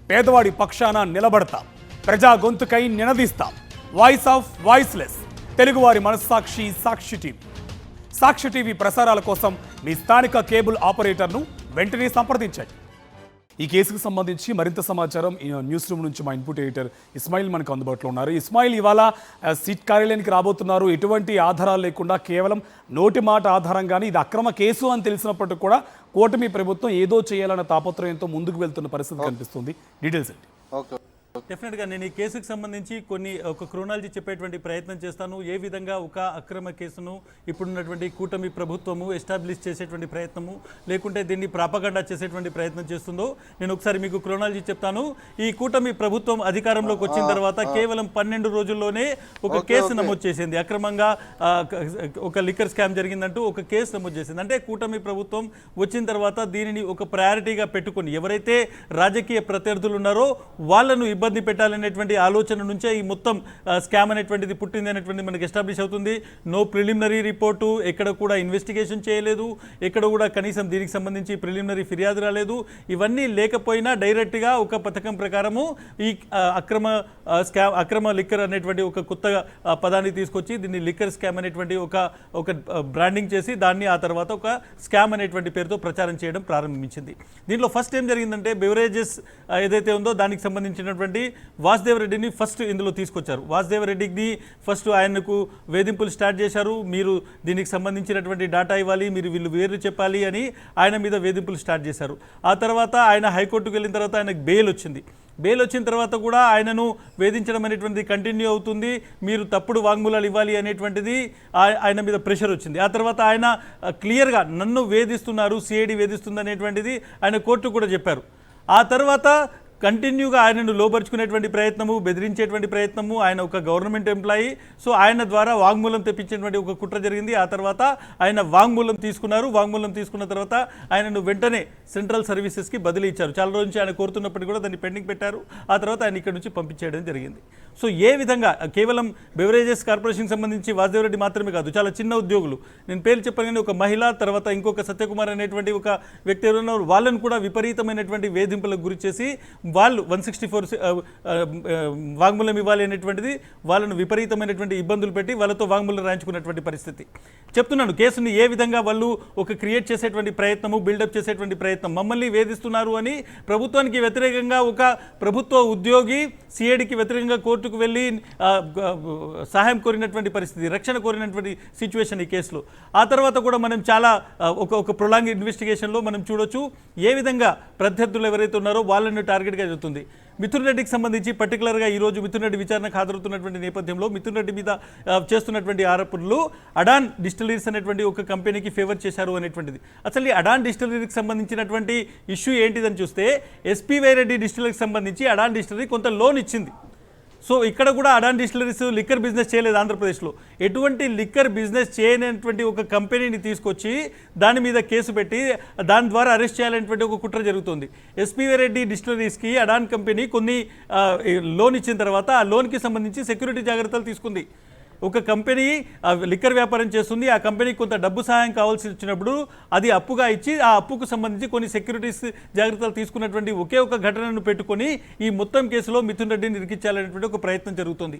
పేదవాడి పక్షాన నిలబడతాం, ప్రజా గొంతుకై నినదిస్తాం. వాయిస్ ఆఫ్ వాయిస్లెస్, తెలుగువారి మనస్సాక్షి సాక్షి టీవీ. సాక్షి టీవీ ప్రసారాల కోసం మీ స్థానిక కేబుల్ ఆపరేటర్ను వెంటనే సంప్రదించండి. ఈ కేసుకు సంబంధించి మరింత సమాచారం న్యూస్ రూమ్ నుంచి మా ఇన్పుట్ ఎడిటర్ ఇస్మాయిల్ మనకు అందుబాటులో ఉన్నారు. ఇస్మాయిల్, ఇవాళ సిట్ కార్యాలయానికి రాబోతున్నారు. ఎటువంటి ఆధారాలు లేకుండా కేవలం నోటి మాట ఆధారంగానే ఇది అక్రమ కేసు అని తెలిసినప్పటికీ కూడా కూటమి ప్రభుత్వం ఏదో చేయాలన్న తాపత్రయంతో ముందుకు వెళ్తున్న పరిస్థితి కనిపిస్తుంది. డీటెయిల్స్ ఏంటి? డెఫినెట్గా నేను ఈ కేసుకు సంబంధించి ఒక క్రోనాలజీ చెప్పేటువంటి ప్రయత్నం చేస్తాను. ఏ విధంగా ఒక అక్రమ కేసును ఇప్పుడున్నటువంటి కూటమి ప్రభుత్వము ఎస్టాబ్లిష్ చేసేటువంటి ప్రయత్నము, లేకుంటే దీన్ని ప్రాపగండా చేసేటువంటి ప్రయత్నం చేస్తుందో నేను ఒకసారి మీకు క్రోనాలజీ చెప్తాను. ఈ కూటమి ప్రభుత్వం అధికారంలోకి వచ్చిన తర్వాత కేవలం 12 రోజుల్లోనే ఒక కేసు నమోదు చేసింది. అక్రమంగా ఒక లిక్కర్ స్కామ్ జరిగిందంటూ ఒక కేసు నమోదు చేసింది. అంటే కూటమి ప్రభుత్వం వచ్చిన తర్వాత దీనిని ఒక ప్రయారిటీగా పెట్టుకుని ఎవరైతే రాజకీయ ప్రత్యర్థులు ఉన్నారో వాళ్ళను ఇబ్బంది పెట్టాలనేటువంటి ఆలోచన నుంచే ఈ మొత్తం స్కామ్ అనేటువంటిది పుట్టింది అనేటువంటిది మనకి ఎస్టాబ్లిష్ అవుతుంది. నో ప్రిలిమినరీ రిపోర్టు, ఎక్కడ కూడా ఇన్వెస్టిగేషన్ చేయలేదు, ఎక్కడ కూడా కనీసం దీనికి సంబంధించి ప్రిలిమినరీ ఫిర్యాదు రాలేదు. ఇవన్నీ లేకపోయినా డైరెక్ట్గా ఒక పథకం ప్రకారము ఈ అక్రమ లిక్కర్ అనేటువంటి ఒక కొత్త పదాన్ని తీసుకొచ్చి దీన్ని లిక్కర్ స్కామ్ అనేటువంటి ఒక బ్రాండింగ్ చేసి దాన్ని ఆ తర్వాత ఒక స్కామ్ అనేటువంటి పేరుతో ప్రచారం చేయడం ప్రారంభించింది. దీంట్లో ఫస్ట్ ఏం జరిగిందంటే బెవరేజెస్ ఏదైతే ఉందో దానికి సంబంధించినటువంటి వాసుదేవ్ రెడ్డిని ఫస్ట్ ఇందులో తీసుకొచ్చారు. వాసుదేవ్ రెడ్డిని ఫస్ట్ ఆయనకు వేధింపులు స్టార్ట్ చేశారు. మీరు దీనికి సంబంధించినటువంటి డేటా ఇవ్వాలి, మీరు వీళ్ళు వేరు చెప్పాలి అని ఆయన మీద వేధింపులు స్టార్ట్ చేశారు. ఆ తర్వాత ఆయన హైకోర్టుకు వెళ్ళిన తర్వాత ఆయనకు బెయిల్ వచ్చింది. బెయిల్ వచ్చిన తర్వాత కూడా ఆయనను వేధించడం అనేటువంటిది కంటిన్యూ అవుతుంది. మీరు తప్పుడు వాంగ్మూలాలు ఇవ్వాలి అనేటువంటిది ఆయన మీద ప్రెషర్ వచ్చింది. ఆ తర్వాత ఆయన క్లియర్గా నన్ను వేధిస్తున్నారు, సిఐడి వేధిస్తుంది అనేటువంటిది ఆయన కోర్టు కూడా చెప్పారు. ఆ తర్వాత కంటిన్యూగా ఆయనను లోపరుచుకునేటువంటి ప్రయత్నము, బెదిరించేటువంటి ప్రయత్నము. ఆయన ఒక గవర్నమెంట్ ఎంప్లాయీ, సో ఆయన ద్వారా వాంగ్మూలం తెప్పించేటువంటి ఒక కుట్ర జరిగింది. ఆ తర్వాత ఆయన వాంగ్మూలం తీసుకున్నారు. వాంగ్మూలం తీసుకున్న తర్వాత ఆయనను వెంటనే సెంట్రల్ సర్వీసెస్కి బదిలీ ఇచ్చారు. చాలా రోజు నుంచి ఆయన కోరుతున్నప్పటికీ కూడా దాన్ని పెండింగ్ పెట్టారు. ఆ తర్వాత ఆయన ఇక్కడ నుంచి పంపించేయడం జరిగింది. సో ఏ విధంగా కేవలం బెవరేజెస్ కార్పొరేషన్కి సంబంధించి వాసుదేవ్ రెడ్డి మాత్రమే కాదు, చాలా చిన్న ఉద్యోగులు, నేను పేరు చెప్పగానే ఒక మహిళ, తర్వాత ఇంకొక సత్యకుమార్ అనేటువంటి ఒక వ్యక్తి ఎవరున్నారు, వాళ్ళను కూడా విపరీతమైనటువంటి వేధింపులకు గురి చేసి వాళ్ళు 164 వాంగ్మూలం ఇవ్వాలి అనేటువంటిది వాళ్ళను విపరీతమైనటువంటి ఇబ్బందులు పెట్టి వాళ్ళతో వాంగ్మూలం రాయించుకున్నటువంటి పరిస్థితి. చెప్తున్నాను, కేసుని ఏ విధంగా వాళ్ళు ఒక క్రియేట్ చేసేటువంటి ప్రయత్నము, బిల్డప్ చేసేటువంటి ప్రయత్నం, మమ్మల్ని వేధిస్తున్నారు అని ప్రభుత్వానికి వ్యతిరేకంగా ఒక ప్రభుత్వ ఉద్యోగి సిఐడికి వ్యతిరేకంగా కోర్టుకు వెళ్ళి సహాయం కోరినటువంటి పరిస్థితి, రక్షణ కోరినటువంటి సిచ్యువేషన్ ఈ కేసులో. ఆ తర్వాత కూడా మనం చాలా ఒక ప్రొలాంగ్ ఇన్వెస్టిగేషన్లో మనం చూడొచ్చు ఏ విధంగా ప్రత్యర్థులు ఎవరైతే ఉన్నారో వాళ్ళని టార్గెట్గా జరుగుతుంది. మిథున్ రెడ్డికి సంబంధించి పర్టికులర్గా ఈరోజు మిథున్ రెడ్డి విచారణకు హాజరవుతున్నటువంటి నేపథ్యంలో మిథున్ రెడ్డి మీద చేస్తున్నటువంటి ఆరోపణలు అడాన్ డిస్టిలరీస్ అనేటువంటి ఒక కంపెనీకి ఫేవర్ చేశారు అనేటువంటిది. అసలు ఈ అడాన్ డిస్టిలరీకి సంబంధించినటువంటి ఇష్యూ ఏంటిదని చూస్తే ఎస్పీవై రెడ్డి డిస్టిలరీకి సంబంధించి అడాన్ డిస్టిలరీ కొంత లోన్ ఇచ్చింది. సో ఇక్కడ కూడా అడాన్ డిస్టిలరీస్ లిక్కర్ బిజినెస్ చేయలేదు. ఆంధ్రప్రదేశ్లో ఎటువంటి లిక్కర్ బిజినెస్ చేయనటువంటి ఒక కంపెనీని తీసుకొచ్చి దాని మీద కేసు పెట్టి దాని ద్వారా అరెస్ట్ చేయాలనేటువంటి ఒక కుట్ర జరుగుతుంది. ఎస్పీవై రెడ్డి డిస్టిలరీస్కి అడాన్ కంపెనీ కొన్ని లోన్ ఇచ్చిన తర్వాత ఆ లోన్కి సంబంధించి సెక్యూరిటీ జాగ్రత్తలు తీసుకుంది. ఒక కంపెనీ లిక్కర్ వ్యాపారం చేస్తుంది, ఆ కంపెనీకి కొంత డబ్బు సహాయం కావాల్సి వచ్చినప్పుడు అది అప్పుగా ఇచ్చి ఆ అప్పుకు సంబంధించి కొన్ని సెక్యూరిటీస్ జాగ్రత్తలు తీసుకున్నటువంటి ఒకే ఒక ఘటనను పెట్టుకొని ఈ మొత్తం కేసులో మిథున్ రెడ్డిని ఇరికించాలనేటువంటి ఒక ప్రయత్నం జరుగుతుంది.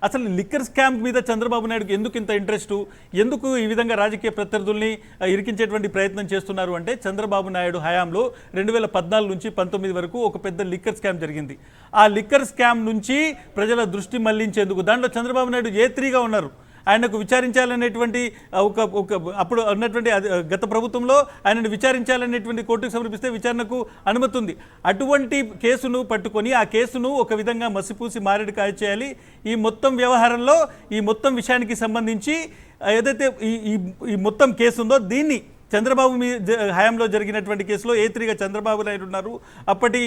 అసలు లిక్కర్ స్కామ్ మీద చంద్రబాబు నాయుడుకి ఎందుకు ఇంత ఇంట్రెస్టు, ఎందుకు ఈ విధంగా రాజకీయ ప్రత్యర్థుల్ని ఇరికించేటువంటి ప్రయత్నం చేస్తున్నారు అంటే చంద్రబాబు నాయుడు హయాంలో 2014 నుంచి 19 వరకు ఒక పెద్ద లిక్కర్ స్కామ్ జరిగింది. ఆ లిక్కర్ స్కామ్ నుంచి ప్రజల దృష్టి మళ్లించేందుకు దాంట్లో చంద్రబాబు నాయుడు ఏ3గా ఉన్నారు. ఆయనకు విచారించాలనేటువంటి అప్పుడు ఉన్నటువంటి గత ప్రభుత్వంలో ఆయనను విచారించాలనేటువంటి కోర్టుకు సమర్పిస్తే విచారణకు అనుమతి ఉంది. అటువంటి కేసును పట్టుకొని ఆ కేసును ఒక విధంగా మసిపూసి మారేడుకాయ చేయాలి. ఈ మొత్తం వ్యవహారంలో ఈ మొత్తం విషయానికి సంబంధించి ఏదైతే ఈ మొత్తం కేసు ఉందో దీన్ని చంద్రబాబు హయాంలో జరిగినటువంటి కేసులో ఏ3గా చంద్రబాబు నాయుడు ఉన్నారు. అప్పటి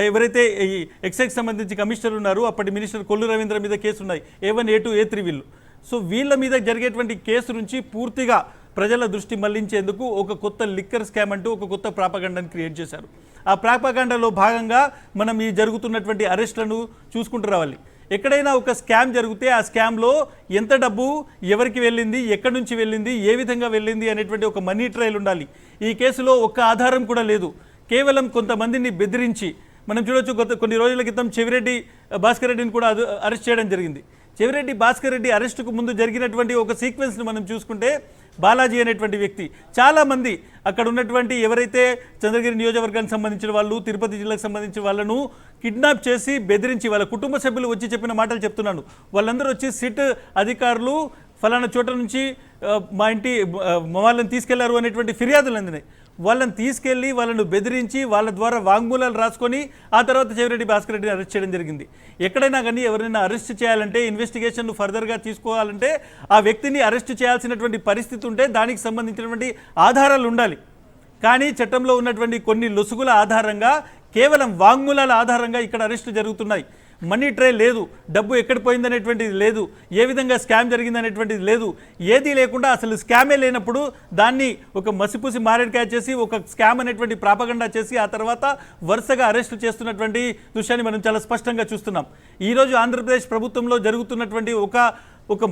ఎవరైతే ఈ ఎక్సైజ్ సంబంధించి కమిషనర్ ఉన్నారు, అప్పటి మినిస్టర్ కొల్లు రవీంద్ర మీద కేసు ఉన్నాయి, A1, A2, A3 వీళ్ళు. సో వీళ్ళ మీద జరిగేటువంటి కేసు నుంచి పూర్తిగా ప్రజల దృష్టి మళ్లించేందుకు ఒక కొత్త లిక్కర్ స్కామ్ అంటూ ఒక కొత్త ప్రాపగండాను క్రియేట్ చేశారు. ఆ ప్రాపగండాలో భాగంగా మనం ఈ జరుగుతున్నటువంటి అరెస్టులను చూసుకుంటూ రావాలి. ఎక్కడైనా ఒక స్కామ్ జరిగితే ఆ స్కామ్లో ఎంత డబ్బు ఎవరికి వెళ్ళింది, ఎక్కడి నుంచి వెళ్ళింది, ఏ విధంగా వెళ్ళింది అనేటువంటి ఒక మనీ ట్రయల్ ఉండాలి. ఈ కేసులో ఒక్క ఆధారం కూడా లేదు. కేవలం కొంతమందిని బెదిరించి మనం చూడొచ్చు కొన్ని రోజుల క్రితం చెవిరెడ్డి భాస్కర్ రెడ్డిని కూడా అరెస్ట్ చేయడం జరిగింది. చెవిరెడ్డి భాస్కర్ రెడ్డి అరెస్టుకు ముందు జరిగినటువంటి ఒక సీక్వెన్స్ని మనం చూసుకుంటే బాలాజీ అనేటువంటి వ్యక్తి చాలామంది అక్కడ ఉన్నటువంటి ఎవరైతే చంద్రగిరి నియోజకవర్గానికి సంబంధించిన వాళ్ళు, తిరుపతి జిల్లాకు సంబంధించిన వాళ్ళను కిడ్నాప్ చేసి బెదిరించి వాళ్ళ కుటుంబ సభ్యులు వచ్చి చెప్పిన మాటలు చెప్తున్నాను. వాళ్ళందరూ వచ్చి సిట్ అధికారులు ఫలానా చోట నుంచి మా ఇంటి వాళ్ళని తీసుకెళ్లారు అనేటువంటి ఫిర్యాదులు అందినాయి. వాళ్ళని తీసుకెళ్లి వాళ్ళను బెదిరించి వాళ్ళ ద్వారా వాంగ్మూలాలు రాసుకొని ఆ తర్వాత చెవిరెడ్డి భాస్కర్ రెడ్డిని అరెస్ట్ చేయడం జరిగింది. ఎక్కడైనా కానీ ఎవరైనా అరెస్ట్ చేయాలంటే, ఇన్వెస్టిగేషన్ ఫర్దర్గా తీసుకోవాలంటే ఆ వ్యక్తిని అరెస్ట్ చేయాల్సినటువంటి పరిస్థితి ఉంటే దానికి సంబంధించినటువంటి ఆధారాలు ఉండాలి. కానీ చట్టంలో ఉన్నటువంటి కొన్ని లొసుగుల ఆధారంగా, కేవలం వాంగ్మూలాల ఆధారంగా ఇక్కడ అరెస్టు జరుగుతున్నాయి. మనీ ట్రే లేదు, డబ్బు ఎక్కడ పోయిందనేటువంటిది లేదు, ఏ విధంగా స్కామ్ జరిగిందనేటువంటిది లేదు, ఏదీ లేకుండా అసలు స్కామే లేనప్పుడు దాన్ని ఒక మసిపూసి మారేడుకాయ చేసి ఒక స్కామ్ అనేటువంటి ప్రాపగండా చేసి ఆ తర్వాత వరుసగా అరెస్టు చేస్తున్నటువంటి దృశ్యాన్ని మనం చాలా స్పష్టంగా చూస్తున్నాం. ఈరోజు ఆంధ్రప్రదేశ్ ప్రభుత్వంలో జరుగుతున్నటువంటి ఒక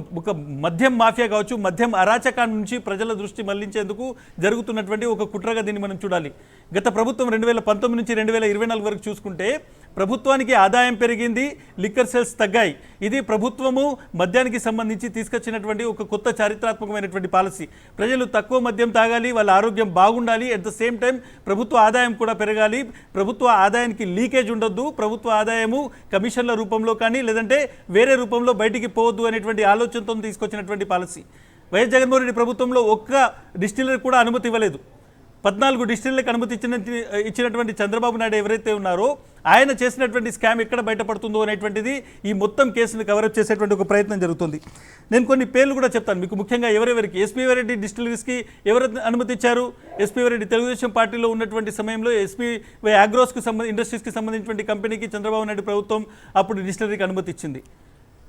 మద్యం మాఫియా కావచ్చు, మద్యం అరాచకాన్ని నుంచి ప్రజల దృష్టి మళ్లించేందుకు జరుగుతున్నటువంటి ఒక కుట్రగా దీన్ని మనం చూడాలి. గత ప్రభుత్వం 2019 నుంచి 2024 వరకు చూసుకుంటే ప్రభుత్వానికి ఆదాయం పెరిగింది, లిక్కర్ సేల్స్ తగ్గాయి. ఇది ప్రభుత్వము మద్యానికి సంబంధించి తీసుకొచ్చినటువంటి ఒక కొత్త చారిత్రాత్మకమైనటువంటి పాలసీ. ప్రజలు తక్కువ మద్యం తాగాలి, వాళ్ళ ఆరోగ్యం బాగుండాలి, అట్ ద సేమ్ టైం ప్రభుత్వ ఆదాయం కూడా పెరగాలి, ప్రభుత్వ ఆదాయానికి లీకేజ్ ఉండొద్దు, ప్రభుత్వ ఆదాయము కమిషన్ల రూపంలో కానీ లేదంటే వేరే రూపంలో బయటికి పోవద్దు అనేటువంటి ఆలోచనతో తీసుకొచ్చినటువంటి పాలసీ. వైఎస్ జగన్మోహన్ రెడ్డి ప్రభుత్వంలో ఒక్క డిస్టిలరీ కూడా అనుమతి ఇవ్వలేదు. 14 డిస్టిలరీలకు అనుమతి ఇచ్చినటువంటి చంద్రబాబు నాయుడు ఎవరైతే ఉన్నారో ఆయన చేసినటువంటి స్కామ్ ఎక్కడ బయటపడుతుందో అనేటువంటిది ఈ మొత్తం కేసును కవరప్ చేసేటువంటి ఒక ప్రయత్నం జరుగుతుంది. నేను కొన్ని పేర్లు కూడా చెప్తాను మీకు. ముఖ్యంగా ఎవరెవరికి ఎస్పీవై రెడ్డి డిస్టిలరీస్కి ఎవరు అనుమతి ఇచ్చారు? ఎస్పీవై రెడ్డి తెలుగుదేశం పార్టీలో ఉన్నటువంటి సమయంలో ఎస్పీవై అగ్రోస్కి ఇండస్ట్రీస్కి సంబంధించినటువంటి కంపెనీకి చంద్రబాబు నాయుడు ప్రభుత్వం అప్పుడు డిస్టిలరీకి అనుమతి ఇచ్చింది.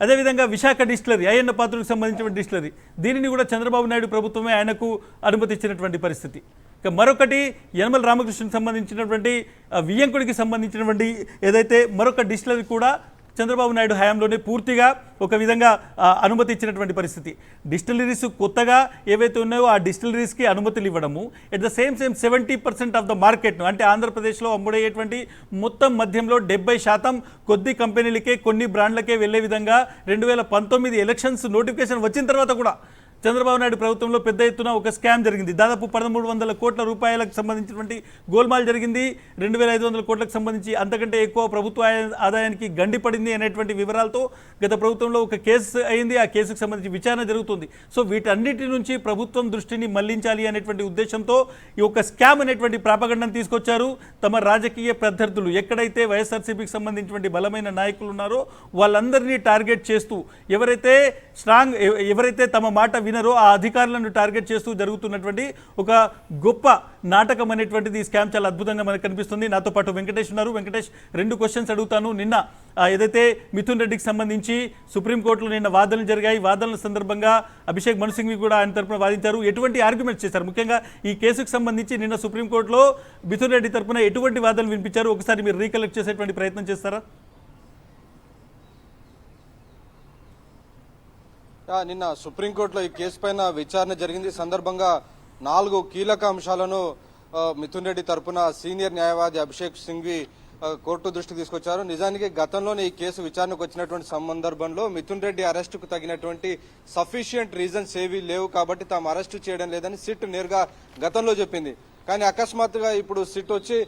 అదేవిధంగా విశాఖ డిస్టిలరీ, అయ్యన్న పాత్రకు సంబంధించిన డిస్టిలరీ, దీనిని కూడా చంద్రబాబు నాయుడు ప్రభుత్వమే ఆయనకు అనుమతి ఇచ్చినటువంటి పరిస్థితి. ఇక మరొకటి యనమల రామకృష్ణకి సంబంధించినటువంటి వియ్యంకుడికి సంబంధించినటువంటి ఏదైతే మరొక డిస్టిలరీ కూడా చంద్రబాబు నాయుడు హయాంలోనే పూర్తిగా ఒక విధంగా అనుమతి ఇచ్చినటువంటి పరిస్థితి. డిస్టిలరీస్ కొత్తగా ఏవైతే ఉన్నాయో ఆ డిస్టిలరీస్కి అనుమతులు ఇవ్వడము, at the same 70% of the మార్కెట్ను, అంటే ఆంధ్రప్రదేశ్లో అమ్ముడయ్యేటువంటి మొత్తం మద్యంలో 70% కొద్ది కంపెనీలకే, కొన్ని బ్రాండ్లకే వెళ్లే విధంగా 2019 ఎలక్షన్స్ నోటిఫికేషన్ వచ్చిన తర్వాత కూడా చంద్రబాబు నాయుడు ప్రభుత్వంలో పెద్ద ఎత్తున ఒక స్కామ్ జరిగింది. దాదాపు 1300 కోట్ల రూపాయలకు సంబంధించినటువంటి గోల్మాల్ జరిగింది. 2500 కోట్లకు సంబంధించి అంతకంటే ఎక్కువ ప్రభుత్వ ఆదాయానికి గండిపడింది అనేటువంటి వివరాలతో గత ప్రభుత్వంలో ఒక కేసు అయింది. ఆ కేసుకు సంబంధించి విచారణ జరుగుతుంది. సో వీటన్నిటి నుంచి ప్రభుత్వం దృష్టిని మళ్లించాలి అనేటువంటి ఉద్దేశంతో ఈ ఒక స్కామ్ అనేటువంటి ప్రాపగండను తీసుకొచ్చారు. తమ రాజకీయ ప్రత్యర్థులు ఎక్కడైతే వైఎస్ఆర్సీపీకి సంబంధించినటువంటి బలమైన నాయకులు ఉన్నారో వాళ్ళందరినీ టార్గెట్ చేస్తూ, ఎవరైతే తమ మాట వినరో ఆ అధికారులను టార్గెట్ చేస్తూ జరుగుతున్నటువంటి ఒక గొప్ప నాటకం అనేటువంటిది ఈ స్కామ్ చాలా అద్భుతంగా మనకు కనిపిస్తుంది. నాతో పాటు వెంకటేష్ ఉన్నారు. వెంకటేష్, 2 క్వశ్చన్స్ అడుగుతాను. నిన్న ఏదైతే మిథున్ రెడ్డికి సంబంధించి సుప్రీంకోర్టులో నిన్న వాదనలు జరిగాయి. వాదనల సందర్భంగా అభిషేక్ మను సింఘ్వి కూడా ఆయన తరపున వాదించారు. ఎటువంటి ఆర్గ్యుమెంట్స్ చేశారు? ముఖ్యంగా ఈ కేసుకు సంబంధించి నిన్న సుప్రీంకోర్టులో మిథున్ రెడ్డి తరపున ఎటువంటి వాదనలు వినిపించారు? ఒకసారి మీరు రీకలెక్ట్ చేసేటువంటి ప్రయత్నం చేస్తారా? నిన్న సుప్రీంకోర్టులో ఈ కేసు పైన విచారణ జరిగింది. సందర్భంగా 4 కీలక అంశాలను మిథున్ రెడ్డి తరపున సీనియర్ న్యాయవాది అభిషేక్ సింఘ్వి కోర్టు దృష్టికి తీసుకొచ్చారు. నిజానికి గతంలోనే ఈ కేసు విచారణకు వచ్చినటువంటి సందర్భంలో మిథున్ రెడ్డి అరెస్టుకు తగినటువంటి సఫిషియంట్ రీజన్స్ ఏవీ లేవు కాబట్టి తాము అరెస్టు చేయడం లేదని సిట్ నేరుగా గతంలో చెప్పింది. కానీ అకస్మాత్తుగా ఇప్పుడు సిట్ వచ్చి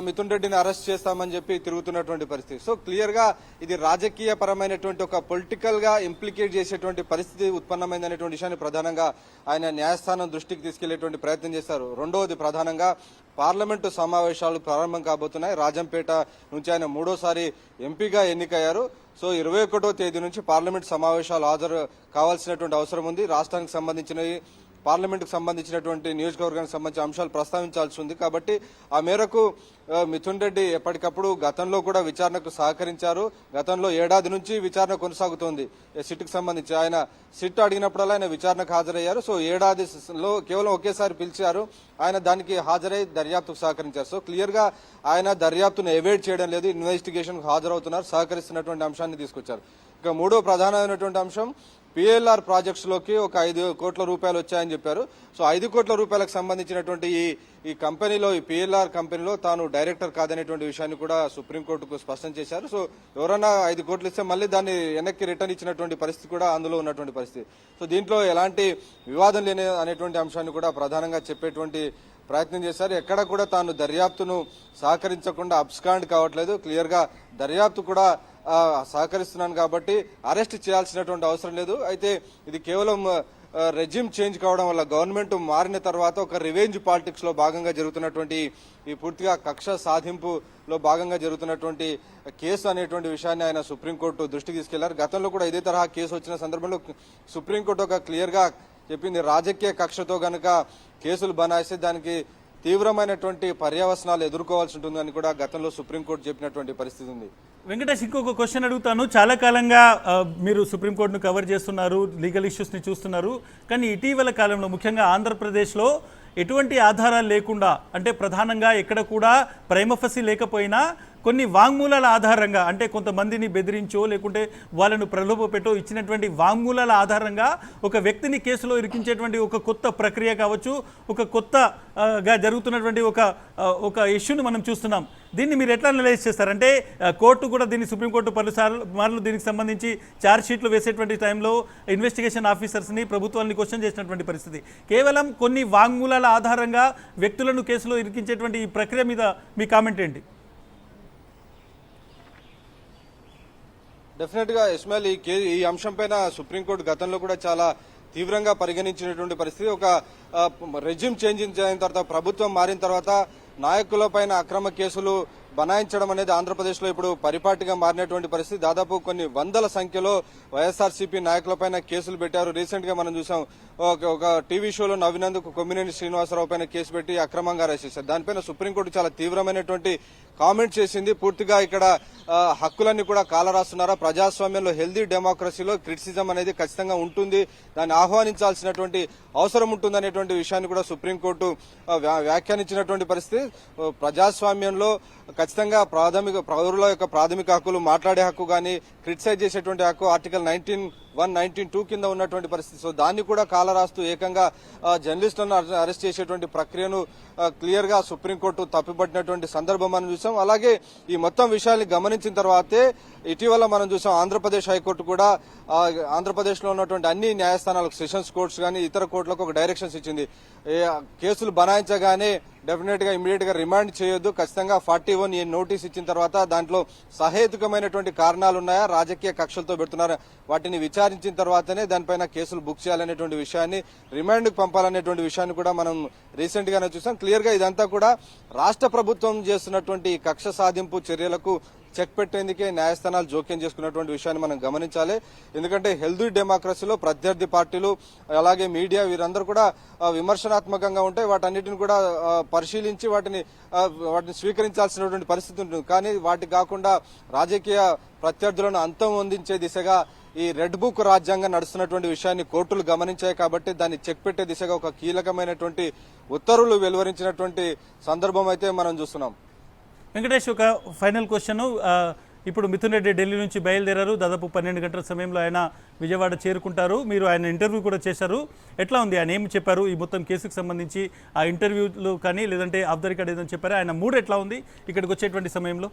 మిథున్ రెడ్డిని అరెస్ట్ చేస్తామని చెప్పి తిరుగుతున్నటువంటి పరిస్థితి. సో క్లియర్ గా ఇది రాజకీయ పరమైనటువంటి ఒక పొలిటికల్ గా ఇంప్లికేట్ చేసేటువంటి పరిస్థితి ఉత్పన్నమైందనేటువంటి విషయాన్ని ప్రధానంగా ఆయన న్యాయస్థానం దృష్టికి తీసుకెళ్లేటువంటి ప్రయత్నం చేశారు. రెండవది ప్రధానంగా పార్లమెంటు సమావేశాలు ప్రారంభం కాబోతున్నాయి. రాజంపేట నుంచి ఆయన 3వ ఎంపీగా ఎన్నికయ్యారు. సో 21వ తేదీ నుంచి పార్లమెంట్ సమావేశాలు హాజరు కావాల్సినటువంటి అవసరం ఉంది. రాష్ట్రానికి సంబంధించినవి, పార్లమెంటుకు సంబంధించినటువంటి నియోజకవర్గానికి సంబంధించిన అంశాలు ప్రస్తావించాల్సి ఉంది. కాబట్టి ఆ మేరకు మిథున్ రెడ్డి ఎప్పటికప్పుడు గతంలో కూడా విచారణకు సహకరించారు. గతంలో 1 ఏడాది నుంచి విచారణ కొనసాగుతోంది సిట్కు సంబంధించి. ఆయన సిట్ అడిగినప్పుడల్లా ఆయన విచారణకు హాజరయ్యారు. సో 1 ఏడాదిలో కేవలం ఒకేసారి పిలిచారు. ఆయన దానికి హాజరై దర్యాప్తుకు సహకరించారు. సో క్లియర్ గా ఆయన దర్యాప్తును ఎవేట్ చేయడం లేదు, ఇన్వెస్టిగేషన్ కు హాజరవుతున్నారు, సహకరిస్తున్నటువంటి అంశాన్ని తీసుకొచ్చారు. ఇక 3వ ప్రధానమైనటువంటి అంశం పిఎల్ఆర్ ప్రాజెక్ట్స్ లోకి ఒక 5 కోట్ల రూపాయలు వచ్చాయని చెప్పారు. సో 5 కోట్ల రూపాయలకు సంబంధించినటువంటి ఈ కంపెనీలో, ఈ పిఎల్ఆర్ కంపెనీలో తాను డైరెక్టర్ కాదనేటువంటి విషయాన్ని కూడా సుప్రీంకోర్టుకు స్పష్టం చేశారు. సో ఎవరైనా 5 కోట్లు ఇస్తే మళ్ళీ దాన్ని వెనక్కి రిటర్న్ ఇచ్చినటువంటి పరిస్థితి కూడా అందులో ఉన్నటువంటి పరిస్థితి. సో దీంట్లో ఎలాంటి వివాదం లేని అనేటువంటి అంశాన్ని కూడా ప్రధానంగా చెప్పేటువంటి ప్రయత్నం చేశారు. ఎక్కడ కూడా తాను దర్యాప్తును సహకరించకుండా అబ్స్కాండ్ కావట్లేదు, క్లియర్ గా దర్యాప్తు కూడా సహకరిస్తున్నాను కాబట్టి అరెస్ట్ చేయాల్సినటువంటి అవసరం లేదు. అయితే ఇది కేవలం రెజిమ్ చేంజ్ కావడం వల్ల, గవర్నమెంట్ మారిన తర్వాత ఒక రివెంజ్ పాలిటిక్స్ లో భాగంగా జరుగుతున్నటువంటి ఈ పూర్తిగా కక్ష సాధింపులో భాగంగా జరుగుతున్నటువంటి కేసు అనేటువంటి విషయాన్ని ఆయన సుప్రీంకోర్టు దృష్టికి తీసుకెళ్లారు. గతంలో కూడా ఇదే తరహా కేసు వచ్చిన సందర్భంలో సుప్రీంకోర్టు ఒక క్లియర్ గా చెప్పింది, రాజకీయ కక్షతో గనక కేసులు బనాయిస్తే దానికి తీవ్రమైనటువంటి పర్యవసనాలు ఎదుర్కోవాల్సి ఉంటుందని కూడా గతంలో సుప్రీంకోర్టు చెప్పినటువంటి పరిస్థితి ఉంది. వెంకటేష్, ఇంకొక క్వశ్చన్ అడుగుతాను. చాలా కాలంగా మీరు సుప్రీంకోర్టును కవర్ చేస్తున్నారు, లీగల్ ఇష్యూస్ని చూస్తున్నారు. కానీ ఇటీవల కాలంలో ముఖ్యంగా ఆంధ్రప్రదేశ్లో ఎటువంటి ఆధారాలు లేకుండా, అంటే ప్రధానంగా ఎక్కడ కూడా ప్రైమఫసి లేకపోయినా కొన్ని వాంగ్మూలాల ఆధారంగా, అంటే కొంతమందిని బెదిరించో లేకుంటే వాళ్ళను ప్రలోభ పెట్టో ఇచ్చినటువంటి వాంగ్మూలాల ఆధారంగా ఒక వ్యక్తిని కేసులో ఇరికించేటువంటి ఒక కొత్త ప్రక్రియ కావచ్చు, ఒక కొత్తగా జరుగుతున్నటువంటి ఒక ఇష్యూను మనం చూస్తున్నాం. దీన్ని మీరు ఎట్లా అనలైజ్ చేస్తారంటే కోర్టు కూడా దీన్ని, సుప్రీంకోర్టు పలుసార్లు దీనికి సంబంధించి ఛార్జ్ షీట్లు వేసేటువంటి టైంలో ఇన్వెస్టిగేషన్ ఆఫీసర్స్ని, ప్రభుత్వాన్ని క్వశ్చన్ చేసినటువంటి పరిస్థితి. కేవలం కొన్ని వాంగ్మూలాల ఆధారంగా వ్యక్తులను కేసులో ఇరికించేటువంటి ఈ ప్రక్రియ మీద మీ కామెంట్ ఏంటి? డెఫినెట్ గా ఇస్మాయిల్, ఈ అంశం పైన సుప్రీంకోర్టు గతంలో కూడా చాలా తీవ్రంగా పరిగణించినటువంటి పరిస్థితి. ఒక రెజ్యూమ్ చేంజ్ అయిన తర్వాత, ప్రభుత్వం మారిన తర్వాత నాయకుల పైన అక్రమ కేసులు బనాయించడం అనేది ఆంధ్రప్రదేశ్ లో ఇప్పుడు పరిపాటిగా మారినటువంటి పరిస్థితి. దాదాపు కొన్ని వందల సంఖ్యలో వైఎస్ఆర్సీపీ నాయకులపైన కేసులు పెట్టారు. రీసెంట్ గా మనం చూసాం, ఒక టీవీ షోలో నవ్వినందుకు కొమ్మినేని శ్రీనివాసరావు పైన కేసు పెట్టి అక్రమంగా అరెస్ట్ చేశారు. దానిపైన సుప్రీంకోర్టు చాలా తీవ్రమైనటువంటి కామెంట్ చేసింది. పూర్తిగా ఇక్కడ హక్కులన్నీ కూడా కాలరాస్తున్నారా, ప్రజాస్వామ్యంలో హెల్దీ డెమోక్రసీలో క్రిటిసిజం అనేది ఖచ్చితంగా ఉంటుంది, దాన్ని ఆహ్వానించాల్సినటువంటి అవసరం ఉంటుంది అనేటువంటి విషయాన్ని కూడా సుప్రీంకోర్టు వ్యాఖ్యానించినటువంటి పరిస్థితి. ప్రజాస్వామ్యంలో ఖచ్చితంగా పౌరుల యొక్క ప్రాథమిక హక్కులు, మాట్లాడే హక్కు కానీ, క్రిటిసైజ్ చేసేటువంటి హక్కు ఆర్టికల్ 19(1)(19)(2) కింద ఉన్నటువంటి పరిస్థితి. సో దాన్ని కూడా కాలరాస్తూ ఏకంగా జర్నలిస్టులను అరెస్ట్ చేసేటువంటి ప్రక్రియను క్లియర్ గా సుప్రీంకోర్టు తప్పిపట్టినటువంటి సందర్భం మనం చూసాం. అలాగే ఈ మొత్తం విషయాన్ని గమనించిన తర్వాతే ఇటీవల మనం చూసాం, ఆంధ్రప్రదేశ్ హైకోర్టు కూడా ఆంధ్రప్రదేశ్ లో ఉన్నటువంటి అన్ని న్యాయస్థానాలకు, సెషన్స్ కోర్ట్స్ కానీ ఇతర కోర్టులకు ఒక డైరెక్షన్స్ ఇచ్చింది. కేసులు బనాయించగానే డెఫినెట్ గా ఇమీడియట్ గా రిమాండ్ చేయొద్దు, ఖచ్చితంగా 41A నోటీస్ ఇచ్చిన తర్వాత దాంట్లో సహేతుకమైనటువంటి కారణాలు ఉన్నాయా, రాజకీయ కక్షలతో పెడుతున్నారా, వాటిని విచారించిన తర్వాతనే దానిపైన కేసులు బుక్ చేయాలనేటువంటి విషయాన్ని, రిమాండ్ కు పంపాలనేటువంటి విషయాన్ని కూడా మనం రీసెంట్ గానే చూసాం. క్లియర్ గా ఇదంతా కూడా రాష్ట్ర ప్రభుత్వం చేస్తున్నటువంటి కక్ష సాధింపు చర్యలకు చెక్ పెట్టేందుకే న్యాయస్థానాలు జోక్యం చేసుకున్నటువంటి విషయాన్ని మనం గమనించాలి. ఎందుకంటే హెల్దీ డెమోక్రసీలో ప్రత్యర్థి పార్టీలు అలాగే మీడియా వీరందరూ కూడా విమర్శనాత్మకంగా ఉంటాయి. వాటన్నిటిని కూడా పరిశీలించి వాటిని స్వీకరించాల్సినటువంటి పరిస్థితి ఉంటుంది. కానీ వాటి కాకుండా రాజకీయ ప్రత్యర్థులను అంతం అందించే దిశగా ఈ రెడ్ బుక్ రాజ్యాంగం నడుస్తున్నటువంటి విషయాన్ని కోర్టులు గమనించాయి. కాబట్టి దాన్ని చెక్ పెట్టే దిశగా ఒక కీలకమైనటువంటి ఉత్తర్వులు వెలువరించినటువంటి సందర్భం అయితే మనం చూస్తున్నాం. వెంకటేష్, ఒక ఫైనల్ క్వశ్చన్. ఇప్పుడు మిథున్ రెడ్డి ఢిల్లీ నుంచి బయలుదేరారు. దాదాపు 12 గంటల సమయంలో ఆయన విజయవాడ చేరుకుంటారు. మీరు ఆయన ఇంటర్వ్యూ కూడా చేశారు. ఎట్లా ఉంది, ఆయన ఏమి చెప్పారు ఈ మొత్తం కేసుకు సంబంధించి? ఆ ఇంటర్వ్యూలు కానీ లేదంటే ఆఫ్ ద రికార్డ్ ఏదని చెప్పారు? ఆయన మూడ్ ఎట్లా ఉంది ఇక్కడికి వచ్చేటువంటి సమయంలో?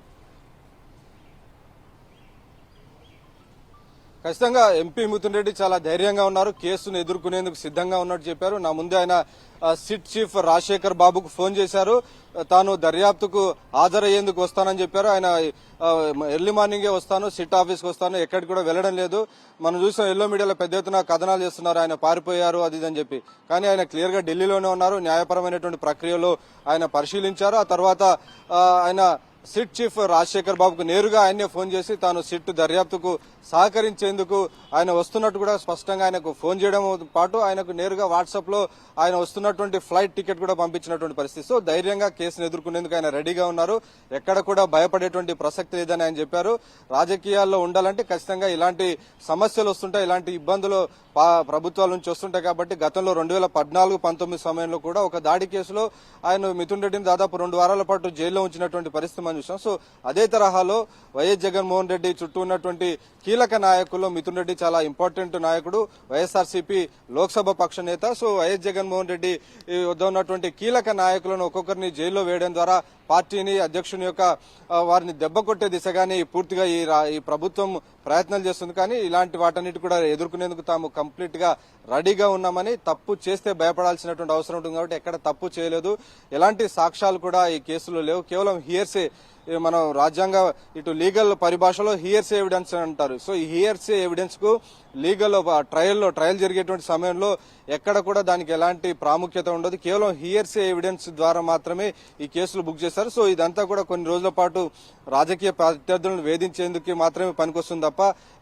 ఖచ్చితంగా ఎంపీ మిథున్ రెడ్డి చాలా ధైర్యంగా ఉన్నారు, కేసును ఎదుర్కొనేందుకు సిద్ధంగా ఉన్నట్టు చెప్పారు. నా ముందే ఆయన సిట్ చీఫ్ రాజశేఖర్ బాబుకు ఫోన్ చేశారు, తాను దర్యాప్తుకు హాజరయ్యేందుకు వస్తానని చెప్పారు. ఆయన ఎర్లీ మార్నింగే వస్తాను, సిట్ ఆఫీస్కి వస్తాను, ఎక్కడికి కూడా వెళ్లడం లేదు. మనం చూసాం ఎల్లో మీడియాలో పెద్ద ఎత్తున కథనాలు చేస్తున్నారు, ఆయన పారిపోయారు అది అని చెప్పి. కానీ ఆయన క్లియర్ గా ఢిల్లీలోనే ఉన్నారు. న్యాయపరమైనటువంటి ప్రక్రియలో ఆయన పరిశీలించారు. ఆ తర్వాత ఆయన సిట్ చీఫ్ రాజశేఖర్ బాబుకు నేరుగా ఆయనే ఫోన్ చేసి తాను సిట్ దర్యాప్తుకు సహకరించేందుకు ఆయన వస్తున్నట్టు కూడా స్పష్టంగా ఆయనకు ఫోన్ చేయడం పాటు ఆయనకు నేరుగా వాట్సాప్ లో ఆయన వస్తున్నటువంటి ఫ్లైట్ టికెట్ కూడా పంపించినటువంటి పరిస్థితి. సో ధైర్యంగా కేసును ఎదుర్కొనేందుకు ఆయన రెడీగా ఉన్నారు, ఎక్కడ కూడా భయపడేటువంటి ప్రసక్తి లేదని ఆయన చెప్పారు. రాజకీయాల్లో ఉండాలంటే ఖచ్చితంగా ఇలాంటి సమస్యలు వస్తుంటాయి, ఇలాంటి ఇబ్బందులు ప్రభుత్వాల నుంచి వస్తుంటాయి. కాబట్టి గతంలో 2014-19 సమయంలో కూడా ఒక దాడి కేసులో ఆయన మిథున్ రెడ్డిని దాదాపు 2 వారాల పాటు జైల్లో ఉంచినటువంటి పరిస్థితి మనం చూసాం. సో అదే తరహాలో వైఎస్ జగన్మోహన్ రెడ్డి చుట్టూ ఉన్నటువంటి కీలక నాయకుల్లో మిథున్ రెడ్డి చాలా ఇంపార్టెంట్ నాయకుడు, వైఎస్ఆర్సీపీ లోక్సభ పక్ష నేత. సో వైఎస్ జగన్మోహన్ రెడ్డి వద్ద ఉన్నటువంటి కీలక నాయకులను ఒక్కొక్కరిని జైల్లో వేయడం ద్వారా పార్టీని, అధ్యక్షుని యొక్క వారిని దెబ్బ కొట్టే దిశగానే పూర్తిగా ఈ ప్రభుత్వం ప్రయత్నాలు చేస్తుంది. కానీ ఇలాంటి వాటన్నిటి కూడా ఎదుర్కొనేందుకు తాము కంప్లీట్ గా రెడీగా ఉన్నామని, తప్పు చేస్తే భయపడాల్సినటువంటి అవసరం ఉంటుంది కాబట్టి ఎక్కడ తప్పు చేయలేదు, ఎలాంటి సాక్ష్యాలు కూడా ఈ కేసులో లేవు, కేవలం హియర్సే, మనం రాజ్యాంగ ఇటు లీగల్ పరిభాషలో హియర్సే ఎవిడెన్స్ అంటారు. సో ఈ హియర్సే ఎవిడెన్స్ కు లీగల్ ట్రయల్ జరిగేటువంటి సమయంలో ఎక్కడ కూడా దానికి ఎలాంటి ప్రాముఖ్యత ఉండదు. కేవలం హియర్సే ఎవిడెన్స్ ద్వారా మాత్రమే ఈ కేసులు బుక్ చేశారు. సో ఇదంతా కూడా కొన్ని రోజుల పాటు రాజకీయ ప్రత్యర్థులను వేధించేందుకు మాత్రమే పనికొస్తుంది తప్ప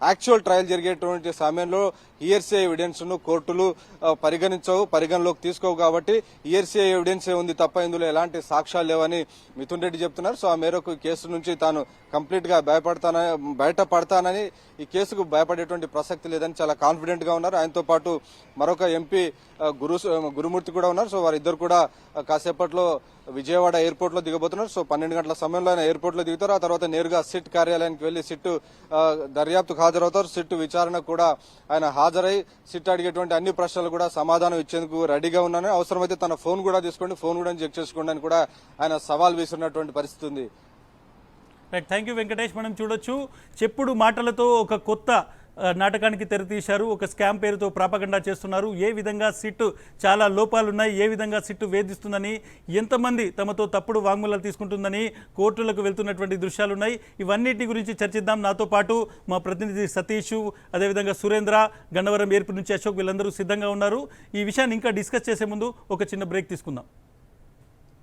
యాక్చువల్ ట్రయల్ జరిగేటువంటి సమయంలో హియర్సే ఎవిడెన్స్ ను కోర్టులు పరిగణలోకి తీసుకోవు. కాబట్టి హియర్సే ఎవిడెన్సే ఉంది తప్ప ఇందులో ఎలాంటి సాక్ష్యాలు లేవని మిథున్ రెడ్డి చెప్తున్నారు. సో ఆ మేరకు ఈ కేసు నుంచి తాను కంప్లీట్ గా బయటపడతానని, ఈ కేసుకు భయపడేటువంటి ప్రసక్తి లేదని చాలా కాన్ఫిడెంట్ గా ఉన్నారు. ఆయనతో పాటు మరొక ఎంపీ గురుమూర్తి కూడా ఉన్నారు. సో వారిద్దరు కూడా కాసేపట్లో విజయవాడ ఎయిర్పోర్ట్ లో దిగబోతున్నారు. సో 12 గంటల సమయంలో ఆయన ఎయిర్పోర్ట్ లో దిగుతారు. ఆ తర్వాత నేరుగా సిట్ కార్యాలయానికి వెళ్లి సిట్ దర్యాప్తుకు హాజరవుతారు. సిట్ విచారణకు కూడా ఆయన హాజరై సిట్ అడిగేటువంటి అన్ని ప్రశ్నలు కూడా సమాధానం ఇచ్చేందుకు రెడీగా ఉన్నానని, అవసరమైతే తన ఫోన్ కూడా తీసుకోండి, ఫోన్ కూడా చెక్ చేసుకోండి అని కూడా ఆయన సవాల్ విసిరినటువంటి పరిస్థితి ఉంది. Right, thank you Venkatesh. మనం చూడొచ్చు, చెప్పుడు మాటలతో ఒక కొత్త నాటకానికి తెరతీశారు. ఒక స్కామ్ పేరుతో ప్రాపగండా చేస్తున్నారు. ఏ విధంగా సిట్ చాలా లోపాలున్నాయి, ఏ విధంగా సిట్ వేధిస్తుందని, ఎంతమంది తమతో తప్పుడు వాంగ్మూలాలు తీసుకుంటుందని కోర్టులకు వెళ్తున్నటువంటి దృశ్యాలున్నాయి. ఇవన్నిటి గురించి చర్చిద్దాం. నాతో పాటు మా ప్రతినిధి సతీష్, అదేవిధంగా సురేంద్ర, గన్నవరం ఎయిర్పోర్ట్ నుంచి అశోక్, వీళ్ళందరూ సిద్ధంగా ఉన్నారు. ఈ విషయాన్ని ఇంకా డిస్కస్ చేసే ముందు ఒక చిన్న బ్రేక్ తీసుకుందాం.